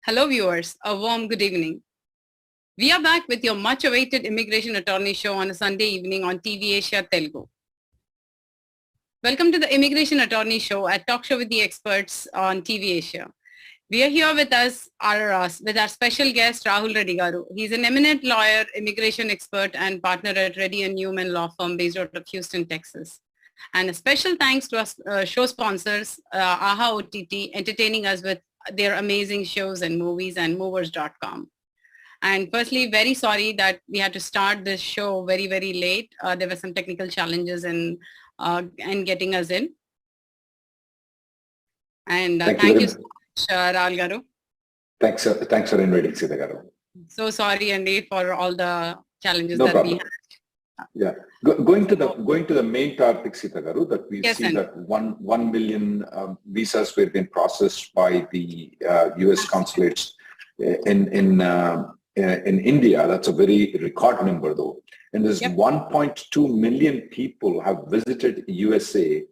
Hello viewers, a warm good evening. We are back with your much awaited immigration attorney show on a Sunday evening on Tvasiatelugu. Welcome to the immigration attorney show at Talk Show with the Experts on TVASIA. We are here with us, with our special guest Rahul Reddy Garu. He's an eminent lawyer, immigration expert and partner at Reddy & Newman law firm based out of Houston, Texas. And a special thanks to our show sponsors, AHA OTT, entertaining us with their amazing shows and movies, and movers.com. And firstly, very sorry that we had to start this show very, very late. There were some technical challenges in getting us in. And thank you so much, Rahul Garu. Thanks for inviting, Sita Garu. So sorry, Andy, for all the challenges that we had. Yeah, going to the main topic, Sita Garu, that we see that 1 million visas were being processed by the U.S. consulates in India. That's a very record number, though. And there's 1.2 million people have visited USA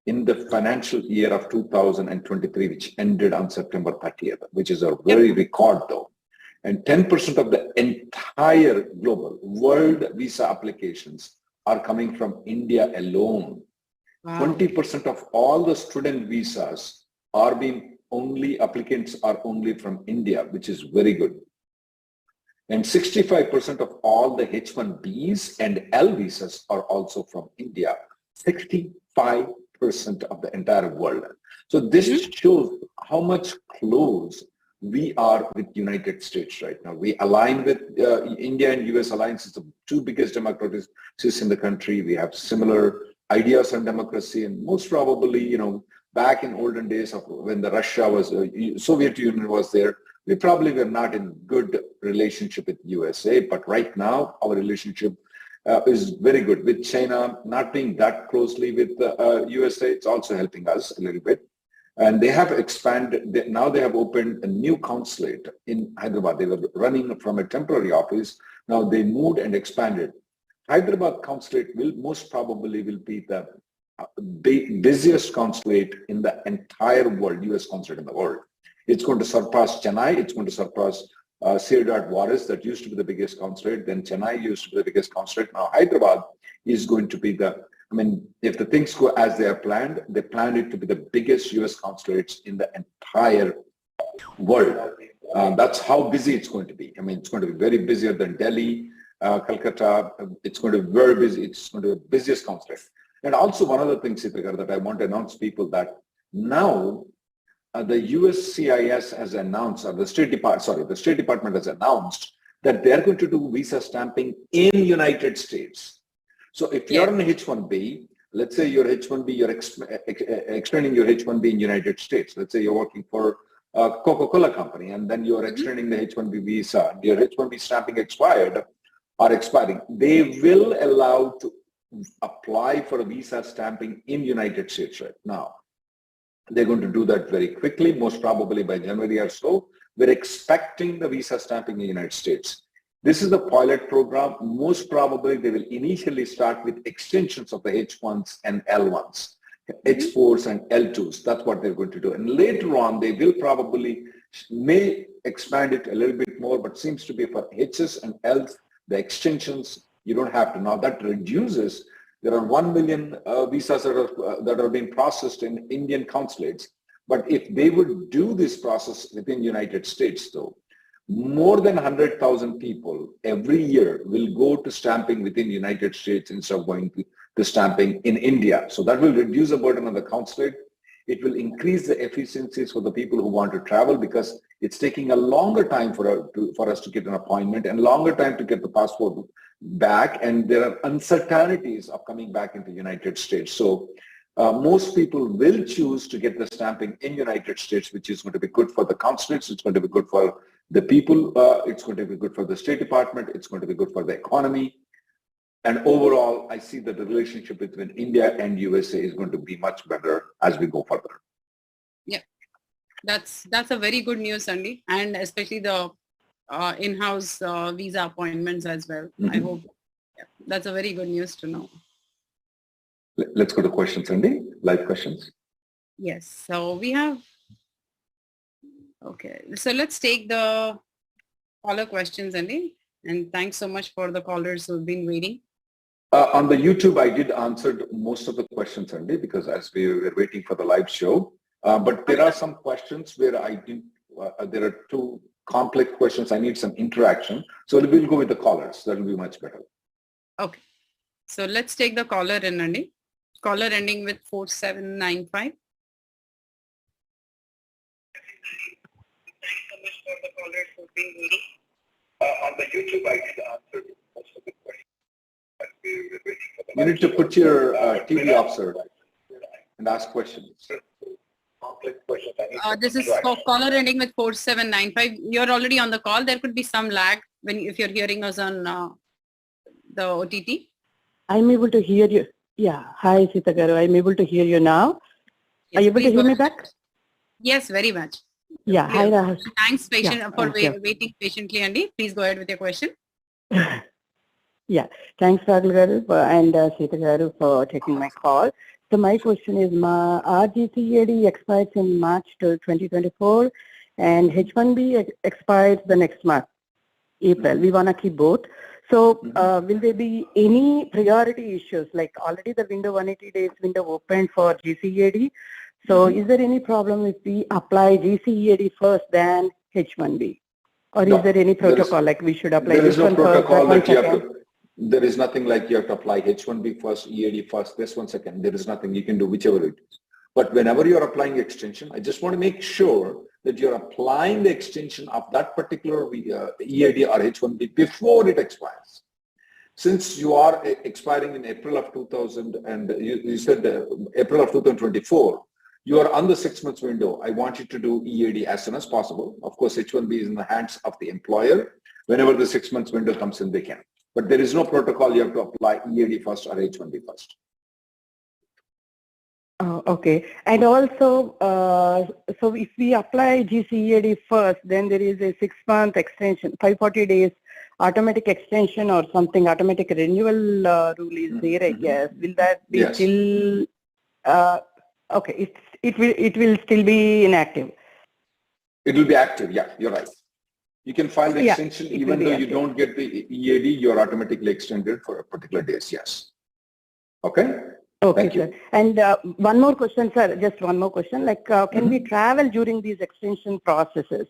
in the financial year of 2023, which ended on September 30th, which is a very record, though. And 10% of the entire global world visa applications are coming from India alone. 20% of all the student visas are applicants are only from India, which is very good. And 65% of all the H-1Bs and L visas are also from India. 65% of the entire world. So this shows how much close we are with United States right now. We align with India and US alliance is the two biggest democracies in the country. We have similar ideas on democracy, and most probably, back in olden days of when the Russia was, Soviet Union was there, we probably were not in good relationship with USA, but right now our relationship is very good. With China not being that closely with USA, it's also helping us a little bit. And they have expanded, now they have opened a new consulate in Hyderabad. They were running from a temporary office. Now they moved and expanded. Hyderabad consulate most probably will be the busiest consulate in the entire world, US consulate in the world. It's going to surpass Chennai. It's going to surpass Varis, that used to be the biggest consulate. Then Chennai used to be the biggest consulate. Now Hyderabad is going to be if the things go as they are planned, they planned it to be the biggest US consulates in the entire world. That's how busy it's going to be. It's going to be very busier than Delhi, Calcutta. It's going to be very busy. It's going to be the busiest consulate. And also one other thing, Sitikar, that I want to announce people that now the USCIS has announced, or the State Department has announced that they're going to do visa stamping in United States. So if you're on a H-1B, let's say your H-1B, you're extending your H-1B in United States. Let's say you're working for a Coca-Cola company, and then you're extending the H-1B visa, and your H-1B stamping expired or expiring. They will allow to apply for a visa stamping in United States right now. They're going to do that very quickly, most probably by January or so. We're expecting the visa stamping in the United States. This is a pilot program. Most probably they will initially start with extensions of the H1s and L1s, H4s and L2s. That's what they're going to do. And later on, they will may expand it a little bit more, but seems to be for Hs and Ls, the extensions, you don't have to. Now that reduces, there are 1 million visas that are being processed in Indian consulates. But if they would do this process within United States though, more than 100,000 people every year will go to stamping within the United States instead of going to stamping in India. So that will reduce the burden on the consulate. It will increase the efficiencies for the people who want to travel, because it's taking a longer time for us to get an appointment and longer time to get the passport back. And there are uncertainties of coming back into the United States. So most people will choose to get the stamping in United States, which is going to be good for the consulates. It's going to be good for the people. It's going to be good for the State Department. It's going to be good for the economy. And overall, I see that the relationship between India and USA is going to be much better as we go further. Yeah, that's a very good news, Andy, and especially the in-house visa appointments as well. I hope that's a very good news to know. Let's go to questions, Andy. Live questions. Yes. So we have Okay, so let's take the caller questions, Andy. And thanks so much for the callers who've been waiting. On the YouTube, I did answer most of the questions, Andy, because as we were waiting for the live show. But there are some questions where I didn't, there are two complex questions. I need some interaction. So we'll go with the callers. That will be much better. Okay. So let's take the caller in, Andy. Caller ending with 4795. Thanks so much for the callers who've been waiting. On the YouTube, I did answer most of the questions. You need to put your TV off, sir, and ask questions. This is caller ending with 4795. You're already on the call. There could be some lag if you're hearing us on the OTT. I'm able to hear you. Yeah. Hi, Sita Garu. I'm able to hear you now. Yes, are you able to hear me back? Yes, very much. Yeah. Hi, Rahul. Thanks for waiting patiently, Andy. Please go ahead with your question. Yeah. Thanks, Rahul Garu and Sita Garu for taking my call. So my question is, my RGCED expires in March till 2024 and H1B expires the next month, April. We want to keep both. So will there be any priority issues? Like already the window 180 days window opened for GCED. So is there any problem if we apply GCED first than H1B? Or is there any protocol like we should apply this one first? There is no protocol that you have to. There is nothing like you have to apply H1B first, EAD first, this one second. There is nothing. You can do whichever it is. But whenever you're applying extension, I just want to make sure that you're applying the extension of that particular EAD or H1B before it expires. Since you are expiring in April of 2000 and you said April of 2024, you are on the 6 months window. I want you to do EAD as soon as possible. Of course, H1B is in the hands of the employer. Whenever the 6 months window comes in, they can. But there is no protocol. You have to apply EAD first or H1B first. Okay. And also, so if we apply GCED first, then there is a 6 month extension, 540 days automatic extension or something, automatic renewal rule is there, I guess. Will that be still, okay, it will still be inactive? It will be active, yeah, you're right. You can file the extension even though you don't get the EAD, you're automatically extended for a particular days, yes. Okay? Okay, thank you. Sir. And one more question, sir, just one more question. Like, can we travel during these extension processes?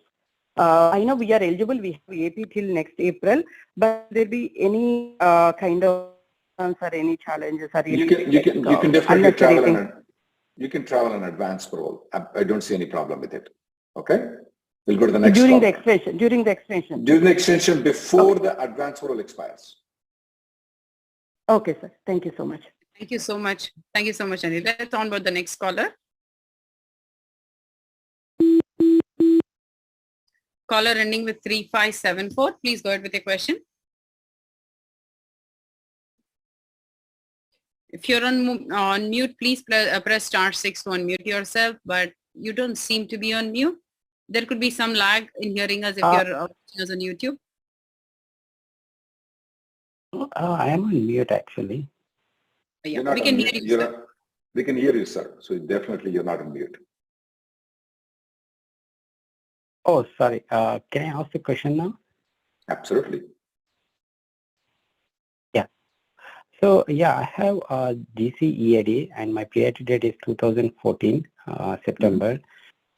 I know we are eligible, we have AP till next April, but there be any kind of or any challenges? Or you can definitely travel you can travel in advance parole. I don't see any problem with it. Okay? We'll go to the next during call. the extension. During the extension before the advance parole expires. Okay, sir. Thank you so much. Thank you so much. Thank you so much, Anil. Let's onboard the next caller. Caller ending with 3574. Please go ahead with your question. If you're on mute, please press *6 to unmute yourself, but you don't seem to be on mute. There could be some lag in hearing us if you're watching us on YouTube. I am on mute actually. Yeah, we can hear you, sir. We can hear you, sir. So definitely you're not on mute. Oh, sorry. Can I ask the question now? Absolutely. Yeah. So yeah, I have GCED and my priority date is 2014 September.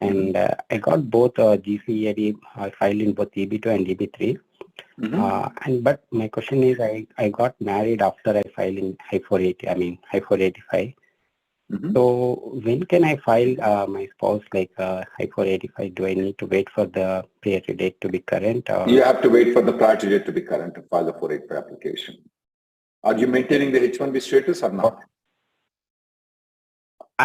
And I got both GCED filed in both EB2 and EB3. But my question is, I got married after I filed in I-485. So when can I file my spouse like I-485? Do I need to wait for the priority date to be current? Or? You have to wait for the priority date to be current to file the 485 application. Are you maintaining the H1B status or not?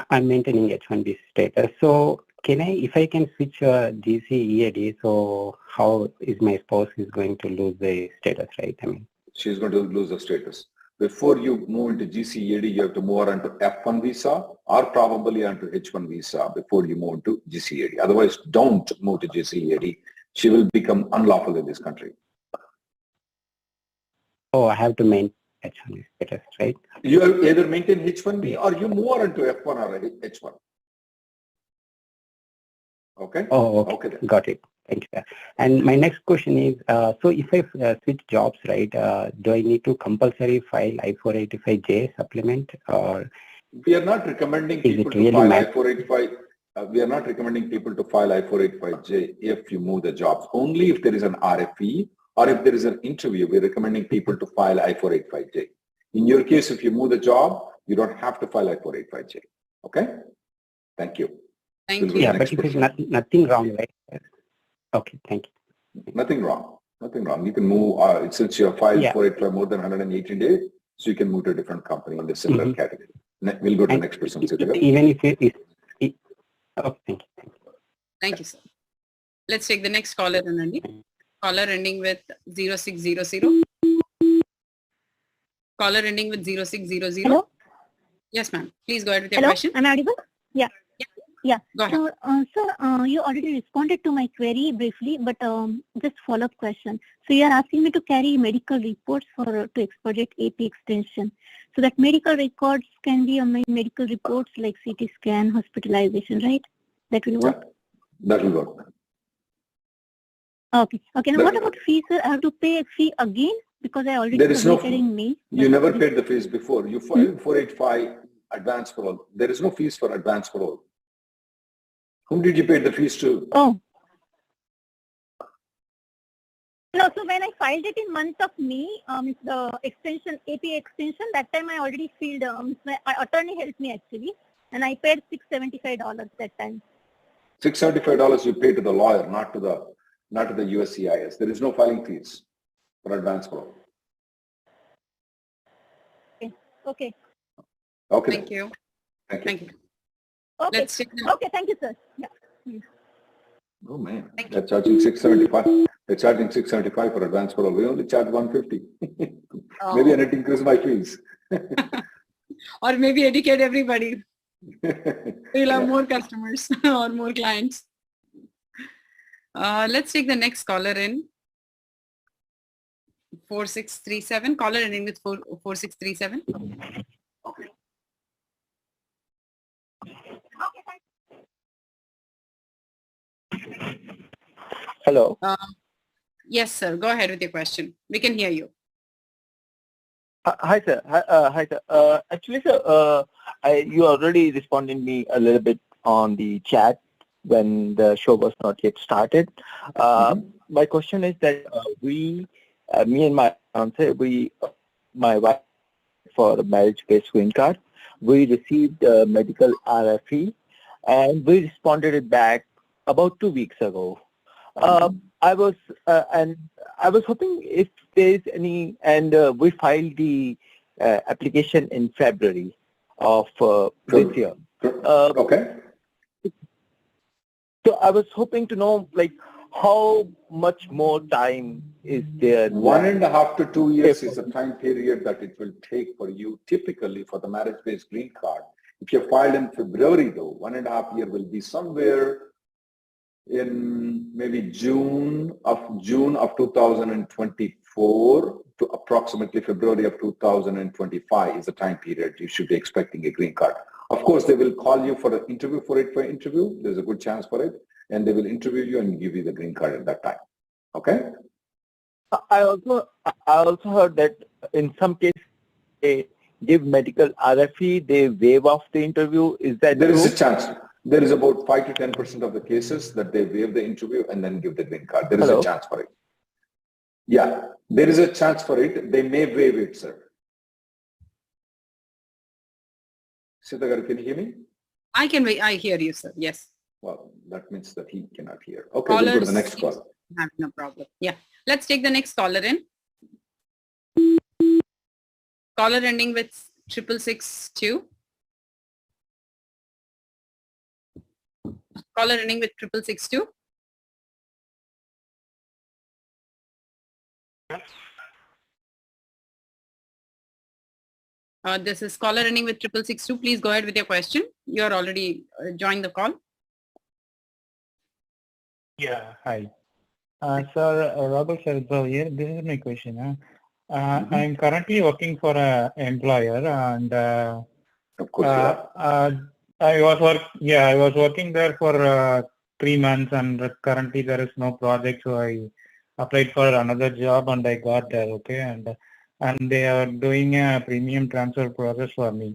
I'm maintaining H1B status. So can I, if I can switch GCED, so how is my spouse is going to lose the status, right? I mean, she's going to lose the status. Before you move into GCED, you have to move on to F1 visa or probably onto H1 visa before you move to GCED. Otherwise, don't move to GCED. She will become unlawful in this country. Oh, I have to maintain H1B status, right? You either maintain H1B or you move on to F1 or H1. Okay? Oh, okay. Okay then. Got it. Thank you. And my next question is, so if I switch jobs, right, do I need to compulsory file I-485J supplement, or We are not recommending is people it to really file matter? I-485. We are not recommending people to file I-485J if you move the jobs. Only if there is an RFE or if there is an interview, we're recommending people to file I-485J. In your case, if you move the job, you don't have to file I-485J. Okay? Thank you. Thank We'll go you. to Yeah, the but next if it's person. nothing wrong, right? Okay, thank you. Nothing wrong. Nothing wrong. You can move, since you have filed Yeah. 485 more than 118 days, so you can move to a different company in the similar category. We'll go to the And next person. Sitagar. even if it, okay, thank you. Thank you, sir. Let's take the next caller, Anandi. Caller ending with 0600. Caller ending with 0600. Hello? Yes, ma'am. Please go ahead with your Hello? question. Am I audible? Yeah. Yeah. Go ahead. So, sir, you already responded to my query briefly, but just follow-up question. So you are asking me to carry medical reports to expedite AP extension. So that medical records can be my medical reports like CT scan, hospitalization, right? That will work? Yeah, that will work. Okay. Okay. Now, what about fees, sir? I have to pay a fee again because I already There is no submitted in May. You never paid the fees before. You filed 485 advance parole. There is no fees for advance parole. Whom did you pay the fees to? Oh. No, so when I filed it in month of May, the extension, AP extension, that time I already filled, my attorney helped me actually, and I paid $675 that time. $675 you pay to the lawyer, not to the USCIS. There is no filing fees for advance parole. Okay. Okay. Thank you. Thank you. Thank you. Okay. Let's take the, Okay, thank you, sir. Yeah. Oh man, Thank they're charging 675. They're charging 675 for advance parole. We only charge 150. Oh. Maybe I need to increase my fees. or maybe educate everybody. We'll have Yeah. more customers or more clients. Let's take the next caller in. 4637. Caller ending with 4637. Okay. Hello. Yes, sir. Go ahead with your question. We can hear you. Hi, sir. Hi, sir. Actually, sir, you already responded me a little bit on the chat when the show was not yet started. My question is that me and my fiancé, my wife, for a marriage-based green card, we received a medical RFE, and we responded it back about 2 weeks ago. I was hoping if there is any, and we filed the application in February of this year. Okay. So I was hoping to know, like, how much more time is there? 1.5 to 2 years is the time period that it will take for you, typically for the marriage-based green card. If you filed in February, though, 1.5 years will be somewhere in maybe June of 2024 to approximately February of 2025 is the time period you should be expecting a green card. Of course, they will call you for an interview, for interview. There's a good chance for it. And they will interview you and give you the green card at that time. Okay? I also heard that in some cases they give medical RFE, they waive off the interview. Is that There true? is a chance. There is about 5 to 10% of the cases that they waive the interview and then give the green card. There is a chance for it. Yeah, there is a chance for it. They may waive it, sir. Sitagar, can you hear me? I can wait. I hear you, sir. Yes. Well, that means that he cannot hear. Okay, we'll go to the next call. No problem. Yeah. Let's take the next caller in. Caller ending with 6662. Caller ending with 6662. This is caller ending with 6662. Please go ahead with your question. You're already joined the call. Yeah, hi. Sir, Rahul Sharad here. This is my question. I'm currently working for an employer, and of course, I was working there for 3 months, and currently there is no project, so I applied for another job and I got there. Okay, and they are doing a premium transfer process for me.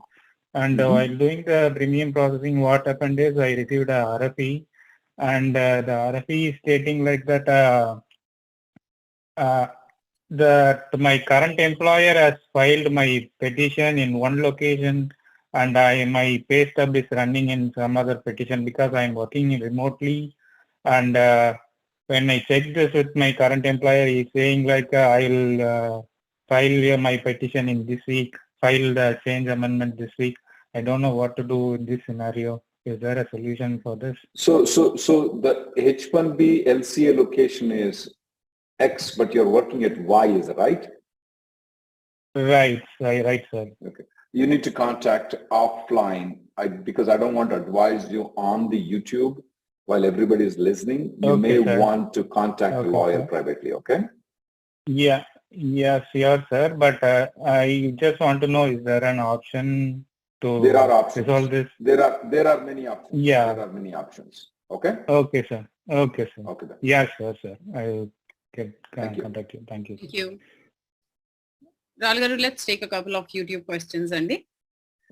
And while doing the premium processing, what happened is I received a RFE, and the RFE is stating like that that my current employer has filed my petition in one location, and my pay stub is running in some other petition because I am working remotely. And when I check this with my current employer, he's saying like I will file my petition in this week, file the change amendment this week. I don't know what to do in this scenario. Is there a solution for this? So the H1B LCA location is X, but you're working at Y, is that right? Right, sir. Okay. You need to contact offline, because I don't want to advise you on the YouTube while everybody is listening. You may want to contact a lawyer privately, okay? Yeah, sure, sir. But I just want to know, is there an option to resolve this? There are many options. Yeah. There are many options. Okay? Okay, sir. Okay, sir. Okay, then. Yeah, sure, sir. I will contact you. Thank you. Rahul Garu, let's take a couple of YouTube questions, Andy.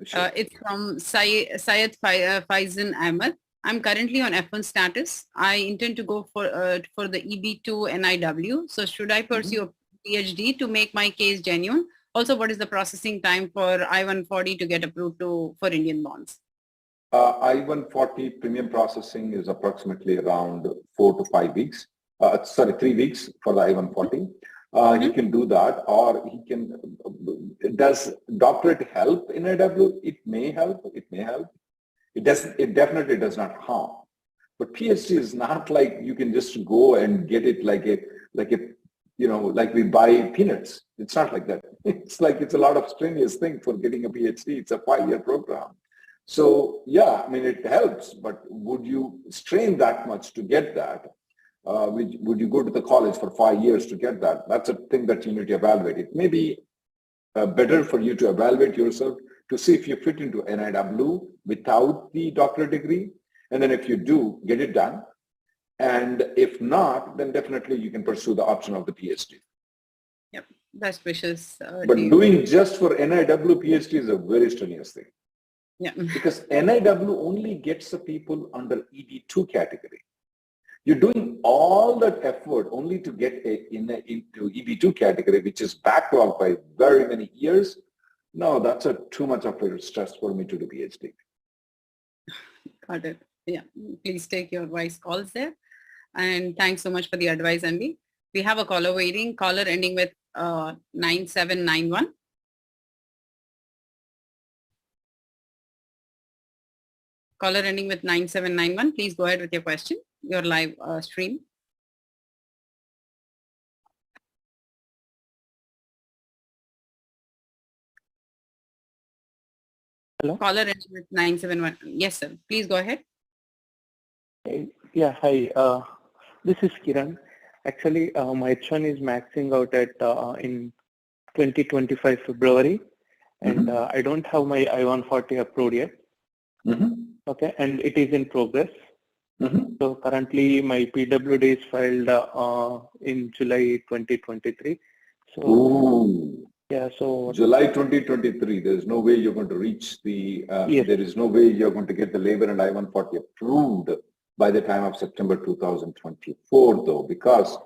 Sure. It's from Syed Faizan Ahmed. I'm currently on F1 status. I intend to go for the EB2 NIW. So should I pursue a PhD to make my case genuine? Also, what is the processing time for I-140 to get approved for Indian bonds? I-140 premium processing is approximately around 4 to 5 weeks. 3 weeks for the I-140. He can do that, or he can. Does doctorate help in NIW? It may help. It may help. It doesn't. It definitely does not harm. But PhD is not like you can just go and get it like we buy peanuts. It's not like that. It's a lot of strenuous thing for getting a PhD. It's a 5-year program. So yeah, I mean it helps. But would you strain that much to get that? Would you go to the college for 5 years to get that? That's a thing that you need to evaluate. It may be better for you to evaluate yourself to see if you fit into NIW without the doctorate degree. And then if you do, get it done. And if not, then definitely you can pursue the option of the PhD. Yep, best wishes. But doing just for NIW PhD is a very strenuous thing. Yeah. Because NIW only gets the people under EB2 category. You're doing all that effort only to get into EB2 category, which is backlogged by very many years. No, that's too much of a stress for me to do PhD. Got it. Yeah, please take your wise calls there. And thanks so much for the advice, Andy. We have a caller waiting, caller ending with 9791. Caller ending with 9791. Please go ahead with your question, your live stream. Hello? Caller ending with 971. Yes, sir. Please go ahead. Yeah, hi. This is Kiran. Actually, my H1 is maxing out at in 2025 February, and I don't have my I-140 approved yet. Okay, and it is in progress. So currently my PWD is filed in July 2023. So yeah, so July 2023. There's no way you're going to reach the. There is no way you're going to get the labor and I-140 approved by the time of September 2024, though, because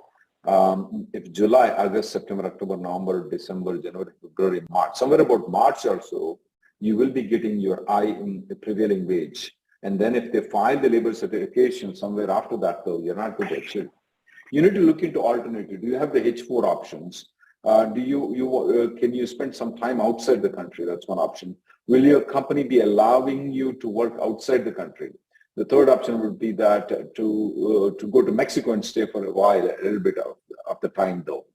if July, August, September, October, November, December, January, February, March, somewhere about March or so, you will be getting your I in the prevailing wage. And then if they file the labor certification somewhere after that, though, you're not going to achieve. You need to look into alternative. Do you have the H4 options? Can you spend some time outside the country? That's one option. Will your company be allowing you to work outside the country? The third option would be that to go to Mexico and stay for a while, a little bit of the time, though.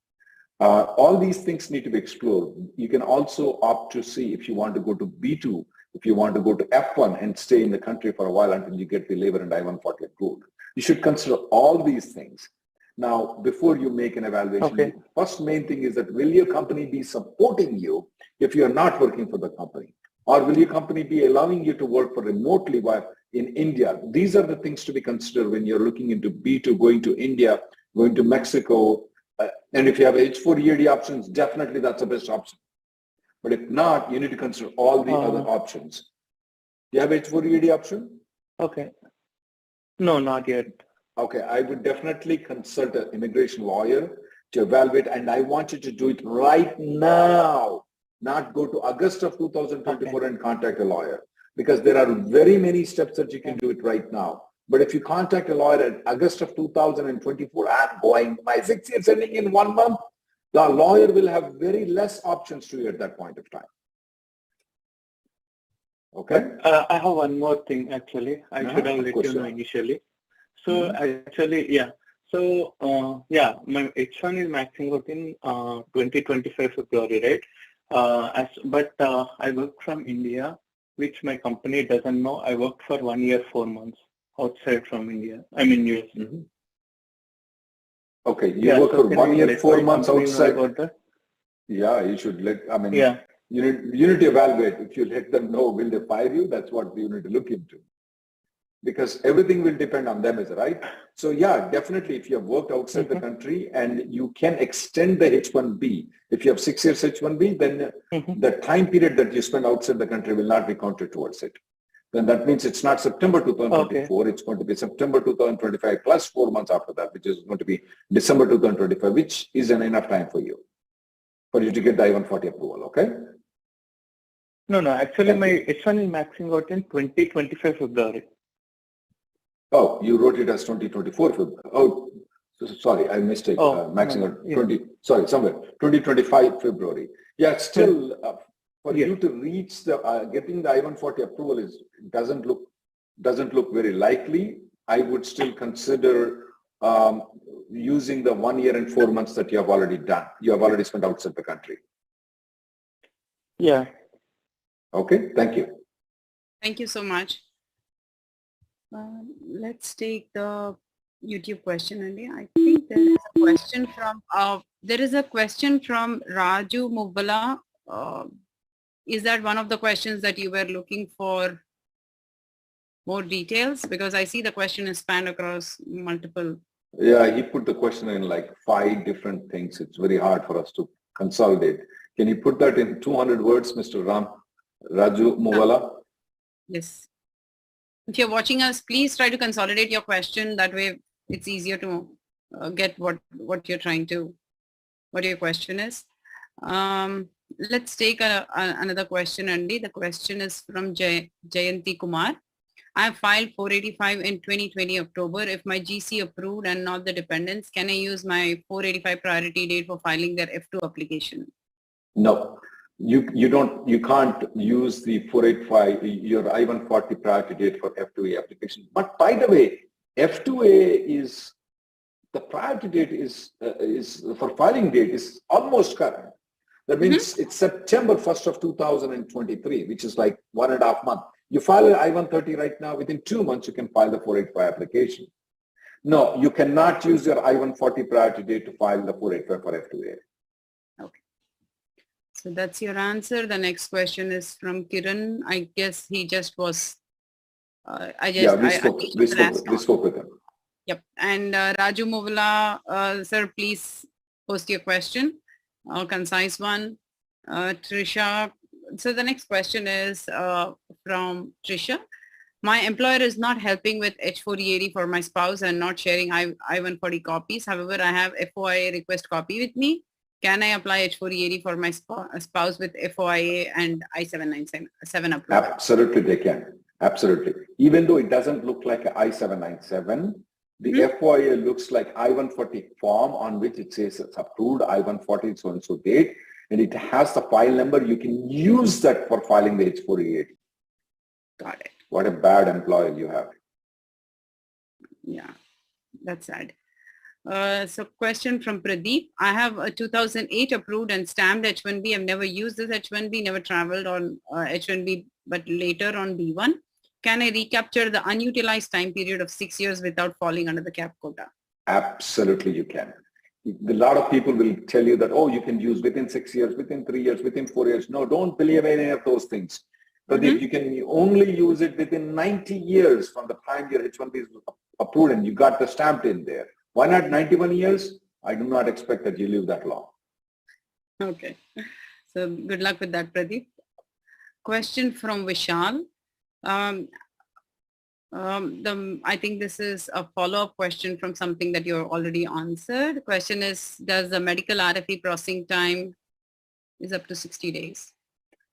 All these things need to be explored. You can also opt to see if you want to go to B2, if you want to go to F1 and stay in the country for a while until you get the labor and I-140 approved. You should consider all these things. Now, before you make an evaluation, the first main thing is that will your company be supporting you if you're not working for the company? Or will your company be allowing you to work for remotely while in India. These are the things to be considered when you're looking into B2, going to India, going to Mexico. And if you have H4 EAD options, definitely that's the best option. But if not, you need to consider all the other options. Do you have H4 EAD option? Okay. No, not yet. Okay, I would definitely consult an immigration lawyer to evaluate, and I want you to do it right now, not go to August of 2024 and contact a lawyer, because there are very many steps that you can do it right now. But if you contact a lawyer in August of 2024, I'm going, my 6 years ending in 1 month, the lawyer will have very less options to you at that point of time. Okay? I have one more thing actually. I should have let you know initially. So actually, yeah. So yeah, my H1 is maxing out in 2025 February, right? But I work from India, which my company doesn't know. I worked for 1 year, 4 months outside from India. I'm in US. Okay, you work for 1 year, 4 months outside. Yeah, you should let, I mean, you need to evaluate. If you let them know, will they fire you? That's what you need to look into. Because everything will depend on them, is it right? So yeah, definitely if you have worked outside the country and you can extend the H1B, if you have 6 years H1B, then the time period that you spend outside the country will not be counted towards it. Then that means it's not September 2024, it's going to be September 2025 plus 4 months after that, which is going to be December 2025, which is enough time for you to get the I-140 approval, okay? No, actually my H1 is maxing out in 2025 February. Oh, you wrote it as 2024 February. Oh, sorry, I missed it. Maxing out somewhere 2025 February. Yeah, still for you to reach the getting the I-140 approval doesn't look very likely. I would still consider using the 1 year and 4 months that you have already done. You have already spent outside the country. Yeah. Okay, thank you. Thank you so much. Let's take the YouTube question, Andy. I think there is a question from Raju Mubala. Is that one of the questions that you were looking for more details? Because I see the question is spanned across multiple. Yeah, he put the question in like 5 different things. It's very hard for us to consolidate. Can you put that in 200 words, Mr. Raju Mubala? Yes. If you're watching us, please try to consolidate your question. That way it's easier to get what you're trying to, what your question is. Let's take another question, Andy. The question is from Jayanti Kumar. I have filed 485 in 2020 October. If my GC approved and not the dependents, can I use my 485 priority date for filing their F2 application? No. You can't use the 485, your I-140 priority date for F2A application. But by the way, F2A is, the priority date is for filing date is almost current. That means it's September 1st of 2023, which is like 1.5 months. You file an I-130 right now, within 2 months, you can file the 485 application. No, you cannot use your I-140 priority date to file the 485 for F2A. Okay. So that's your answer. The next question is from Kiran. I guess he just was, we spoke with him. Yep. And Raju Movala, sir, please post your question, a concise one. Trisha, so the next question is from Trisha. My employer is not helping with H4 EAD for my spouse and not sharing I-140 copies. However, I have FOIA request copy with me. Can I apply H4 EAD for my spouse with FOIA and I-797 approval? Absolutely, they can. Absolutely. Even though it doesn't look like an I-797, the FOIA looks like I-140 form on which it says it's approved I-140 so-and-so date, and it has the file number. You can use that for filing the H4 EAD. Got it. What a bad employer you have. Yeah, that's sad. So question from Pradeep. I have a 2008 approved and stamped H1B. I've never used this H1B, never traveled on H1B, but later on B1. Can I recapture the unutilized time period of 6 years without falling under the cap quota? Absolutely, you can. A lot of people will tell you that, oh, you can use within 6 years, within 3 years, within 4 years. No, don't believe any of those things. Pradeep, you can only use it within 90 years from the time your H-1B is approved and you got the stamped in there. Why not 91 years? I do not expect that you live that long. Okay. So good luck with that, Pradeep. Question from Vishal. I think this is a follow-up question from something that you already answered. The question is, does the medical RFE processing time is up to 60 days?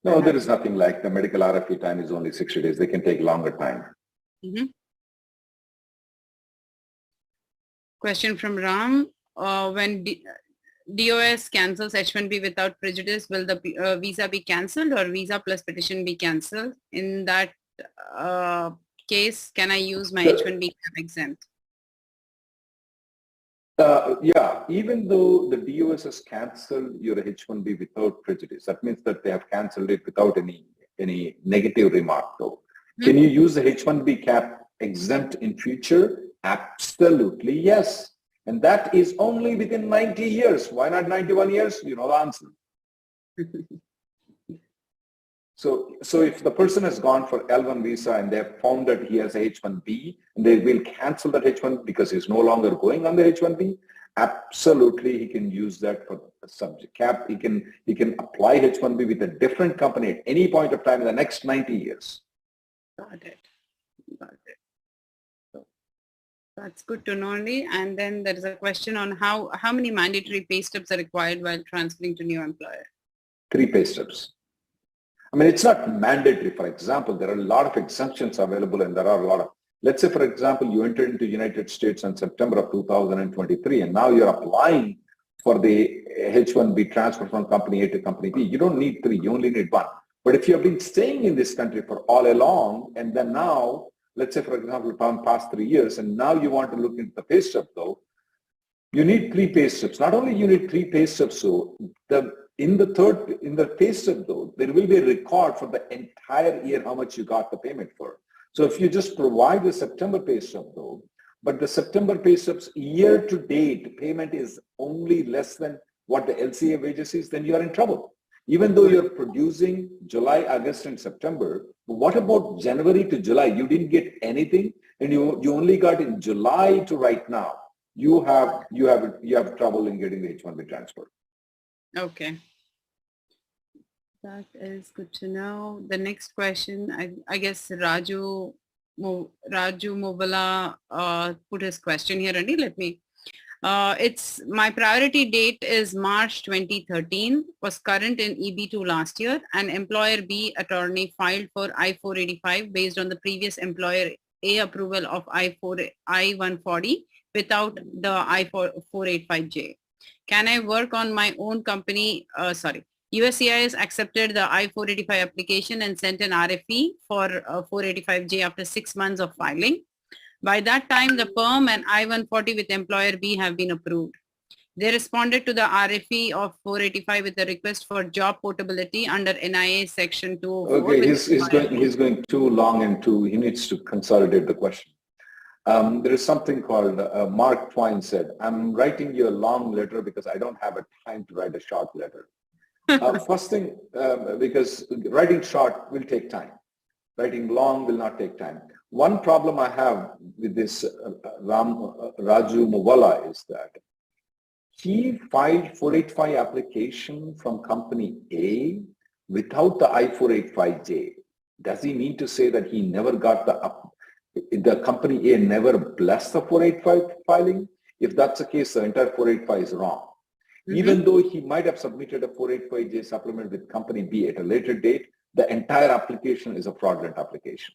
No, there is nothing like the medical RFE time is only 60 days. They can take longer time. Question from Ram. When DOS cancels H-1B without prejudice, will the visa be cancelled or visa plus petition be cancelled? In that case, can I use my H-1B exempt? Yeah, even though the DOS has cancelled your H-1B without prejudice, that means that they have cancelled it without any negative remark though. Can you use the H-1B cap exempt in future? Absolutely, yes. And that is only within 90 years. Why not 91 years? You know the answer. So if the person has gone for L1 visa and they have found that he has a H-1B and they will cancel that H-1 because he's no longer going on the H-1B, absolutely he can use that for the subject cap. He can apply H-1B with a different company at any point of time in the next 90 years. Got it. So that's good to know only. And then there is a question on how many mandatory pay stubs are required while transferring to new employer? 3 pay stubs. I mean, it's not mandatory. For example, there are a lot of exemptions available and there are a lot of, let's say, for example, you entered into the United States in September of 2023 and now you're applying for the H-1B transfer from company A to company B. You don't need 3, you only need 1. But if you have been staying in this country for all along and then now, let's say, for example, past 3 years and now you want to look into the pay stub though, you need 3 pay stubs. Not only you need 3 pay stubs, so in the pay stub though, there will be a record for the entire year how much you got the payment for. So if you just provide the September pay stub though, but the September pay stub's year to date payment is only less than what the LCA wages is, then you are in trouble. Even though you're producing July, August, and September, what about January to July? You didn't get anything and you only got in July to right now. You have trouble in getting the H-1B transfer. Okay. That is good to know. The next question, I guess Raju Movala put his question here, Andy. Let me. It's my priority date is March 2013, was current in EB2 last year, and employer B attorney filed for I-485 based on the previous employer A approval of I-140 without the I-485J. Can I work on my own company? USCIS accepted the I-485 application and sent an RFE for 485J after 6 months of filing. By that time, the PERM and I-140 with employer B have been approved. They responded to the RFE of 485 with a request for job portability under NIA section 204. Okay, he's going too long and he needs to consolidate the question. There is something called, Mark Twain said, I'm writing you a long letter because I don't have a time to write a short letter. First thing, because writing short will take time. Writing long will not take time. One problem I have with this Raju Movala is that he filed 485 application from company A without the I-485J. Does he mean to say that he never got the company A never blessed the 485 filing? If that's the case, the entire 485 is wrong. Even though he might have submitted a 485J supplement with company B at a later date, the entire application is a fraudulent application.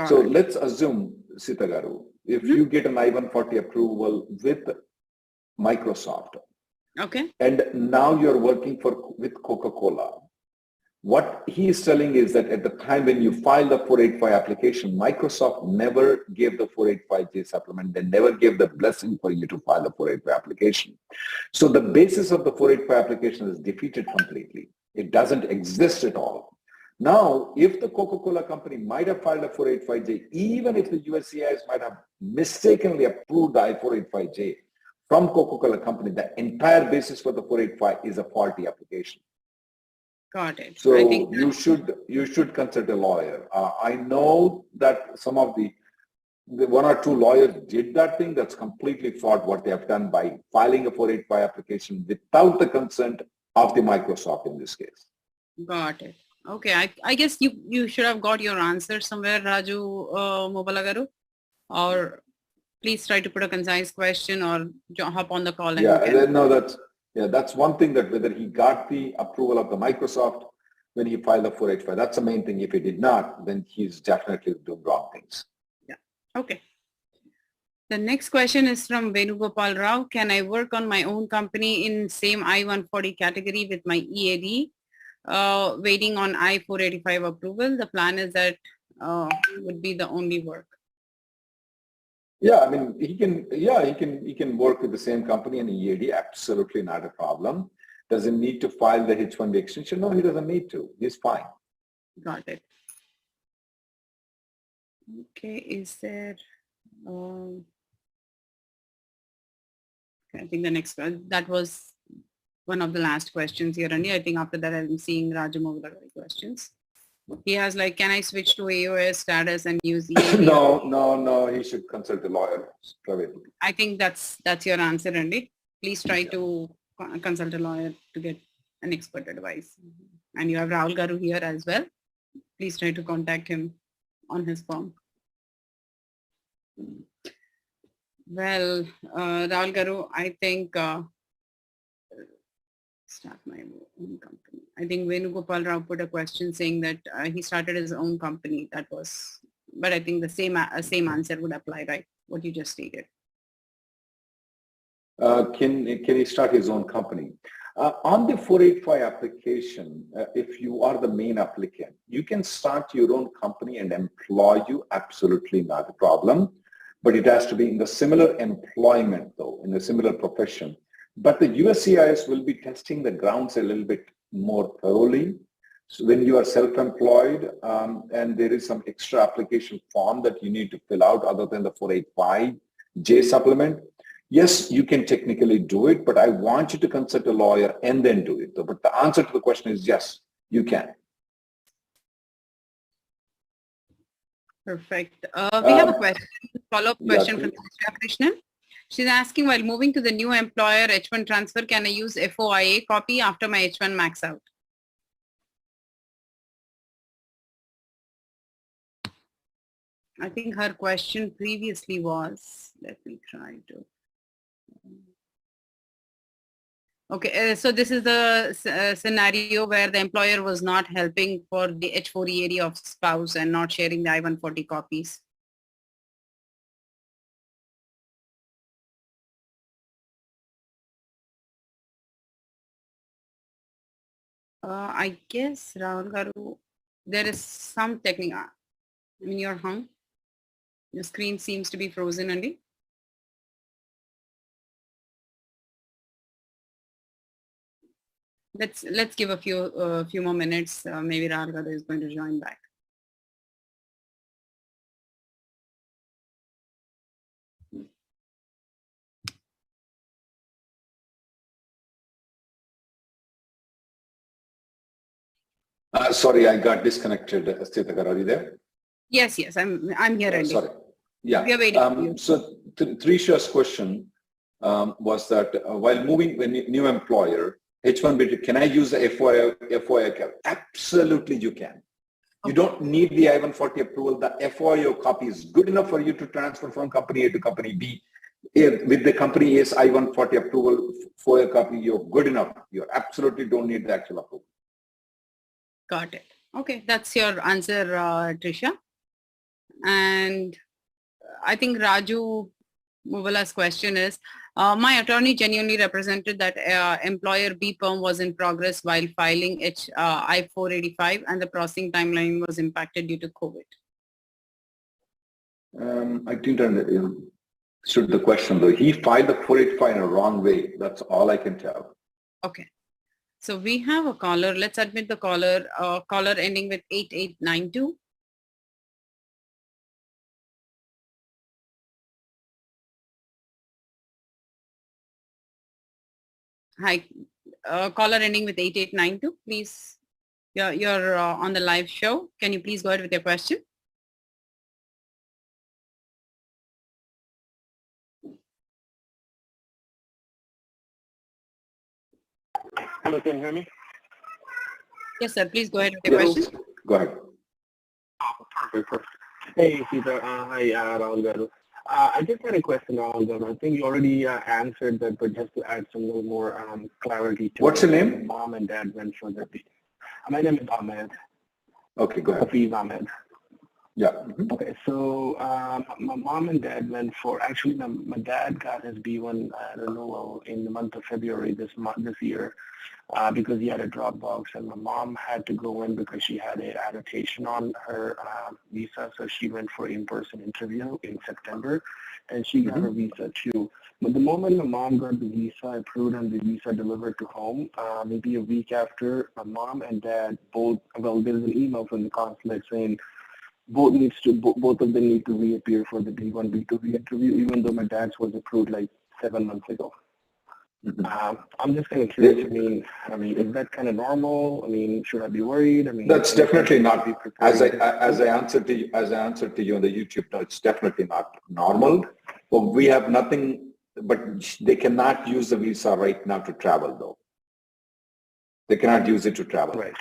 So let's assume, Sita Garu, if you get an I-140 approval with Microsoft, okay, and now you're working with Coca-Cola, what he is telling is that at the time when you filed the 485 application, Microsoft never gave the 485J supplement. They never gave the blessing for you to file the 485 application. So the basis of the 485 application is defeated completely. It doesn't exist at all. Now, if the Coca-Cola company might have filed a 485J, even if the USCIS might have mistakenly approved the I-485J from Coca-Cola company, the entire basis for the 485 is a faulty application. Got it. So I think you should consult a lawyer. I know that some of the one or two lawyers did that thing. That's completely fraud what they have done by filing a 485 application without the consent of the Microsoft in this case. got it. Okay, I guess you should have got your answer somewhere, Raju Mobalagaru, or please try to put a concise question or hop on the call and Yeah, and then, no, that's one thing, that whether he got the approval of the Microsoft when he filed the 485. That's the main thing. If he did not, then he's definitely doing wrong things. Yeah. Okay. The next question is from Venugopal Rao. Can I work on my own company in same I-140 category with my EAD? Waiting on I-485 approval. The plan is that would be the only work. Yeah, I mean, he can work with the same company and EAD. Absolutely not a problem. Does he need to file the H-1B extension? No, he doesn't need to. He's fine. Got it. Okay, is there, I think the next one, that was one of the last questions here, and I think after that I'm seeing Rajamogalagari questions. He has like, can I switch to AOS status and use EAD? No, he should consult a lawyer privately. I think that's your answer, Andy. Please try to consult a lawyer to get an expert advice. And you have Rahul Garu here as well. Please try to contact him on his form. Well, Rahul Garu, I think start my own company. I think Venugopal Rao put a question saying that he started his own company. That was, but I think the same answer would apply, right? What you just stated. Can he start his own company? On the 485 application, if you are the main applicant, you can start your own company and employ you. Absolutely not a problem. But it has to be in the similar employment, though, in a similar profession. But the USCIS will be testing the grounds a little bit more thoroughly. So when you are self-employed and there is some extra application form that you need to fill out other than the 485J supplement, yes, you can technically do it, but I want you to consult a lawyer and then do it. But the answer to the question is yes, you can. Perfect. We have a question, follow-up question from Krishnan. She's asking, while moving to the new employer H1 transfer, can I use FOIA copy after my H1 max out? I think her question previously was, let me try to. Okay, so this is the scenario where the employer was not helping for the H4 EAD of spouse and not sharing the I-140 copies. I guess, Rahul Garu, there is some technique. I mean, you're hung. Your screen seems to be frozen, Andy. Let's give a few more minutes. Maybe Rahul Garu is going to join back. Sorry, I got disconnected. Stithakar, are you there? Yes, I'm here, Andy. Sorry. Yeah. We are waiting for you. So Trisha's question was that while moving a new employer, H1B, can I use the FOIA? Absolutely, you can. You don't need the I-140 approval. The FOIA copy is good enough for you to transfer from company A to company B. With the company A's I-140 approval, FOIA copy, you're good enough. You absolutely don't need the actual approval. Got it. Okay, that's your answer, Trisha. And I think Raju Muvala's question is, my attorney genuinely represented that employer B perm was in progress while filing I-485 and the processing timeline was impacted due to COVID. I didn't understand the question though. He filed the 485 in a wrong way. That's all I can tell. Okay. So we have a caller. Let's admit the caller. Caller ending with 8892. Hi, caller ending with 8892. Please You're on the live show. Can you please go ahead with your question? Hello, can you hear me? Yes, sir. Please go ahead with your question. Go ahead. Oh, perfect. Hey, Sita. Hi, Rahul Garu. I just had a question, Rahul Garu. I think you already answered that, but just to add some little more clarity to What's your name? Mom and dad went for the... My name is Ahmed. Okay, go ahead. Hafiz Ahmed. Yeah. Okay, so my mom and dad went for, actually my dad got his B1 renewal in the month of February this year because he had a Dropbox, and my mom had to go in because she had an adaptation on her visa, so she went for in-person interview in September, and she got her visa too. But the moment my mom got the visa approved and the visa delivered to home, maybe a week after, my mom and dad both, well, there's an email from the consulate saying both of them need to reappear for the B1, B2 interview, even though my dad's was approved like 7 months ago. I'm just kind of curious. I mean, is that kind of normal? I mean, should I be worried? I mean, that's definitely not. As I answered to you on the YouTube, no, it's definitely not normal. But we have nothing. But they cannot use the visa right now to travel, though. They cannot use it to travel. Right.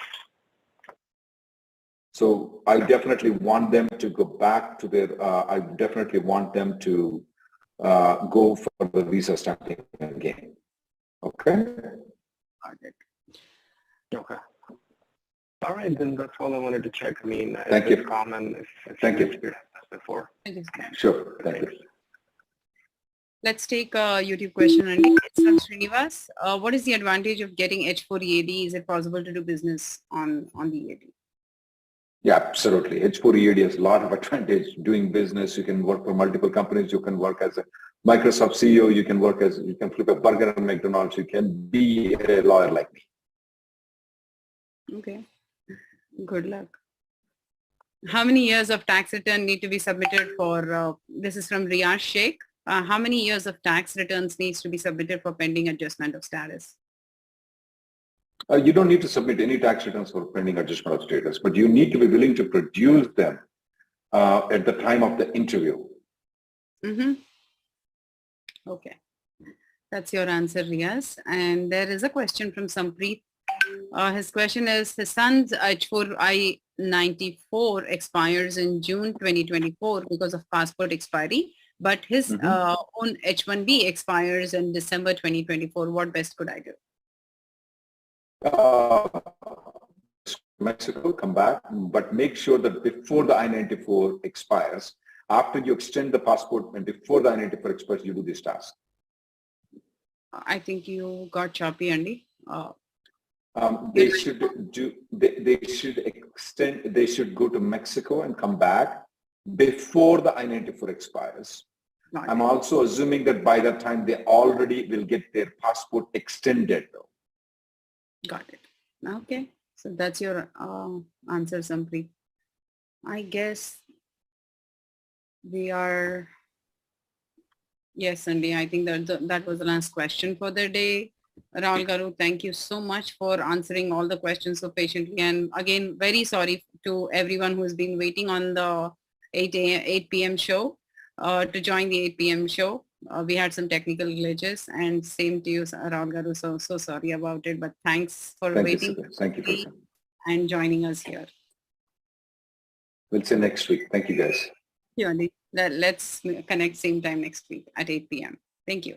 So I definitely want them to go back to their, I definitely want them to go for the visa stamping again. Okay? Okay. All right, then that's all I wanted to check. I mean, Thank you. Common if Thank you. experienced before. Sure. Thank you. Let's take a YouTube question, Andy. It's from Srinivas. What is the advantage of getting H4 EAD? Is it possible to do business on the EAD? Yeah, absolutely. H4 EAD has a lot of advantage doing business. You can work for multiple companies. You can work as a Microsoft CEO. You can flip a burger at McDonald's. You can be a lawyer like me. Okay. Good luck. How many years of tax return need to be submitted for, this is from Riyaz Sheikh. How many years of tax returns needs to be submitted for pending adjustment of status? You don't need to submit any tax returns for pending adjustment of status, but you need to be willing to produce them at the time of the interview. Okay. That's your answer, Riyaz. And there is a question from Sampreet. His question is, his son's H4 I-94 expires in June 2024 because of passport expiry, but his own H-1B expires in December 2024. What best could I do? Mexico, come back, but make sure that before the I-94 expires, after you extend the passport and before the I-94 expires, you do this task. I think you got choppy, Andy. They should go to Mexico and come back before the I-94 expires. I'm also assuming that by that time they already will get their passport extended though. Got it. Okay. So that's your answer, Sampreet. I guess we are, yes, Andy, I think that was the last question for the day. Rahul Garu, thank you so much for answering all the questions so patiently. And again, very sorry to everyone who has been waiting on the 8 p.m. show to join the 8 p.m. show. We had some technical glitches, and same to you, Rahul Garu. So sorry about it, but thanks for waiting. Thank you and joining us here. We'll see you next week. Thank you, guys. Yeah, let's connect same time next week at 8 p.m. Thank you.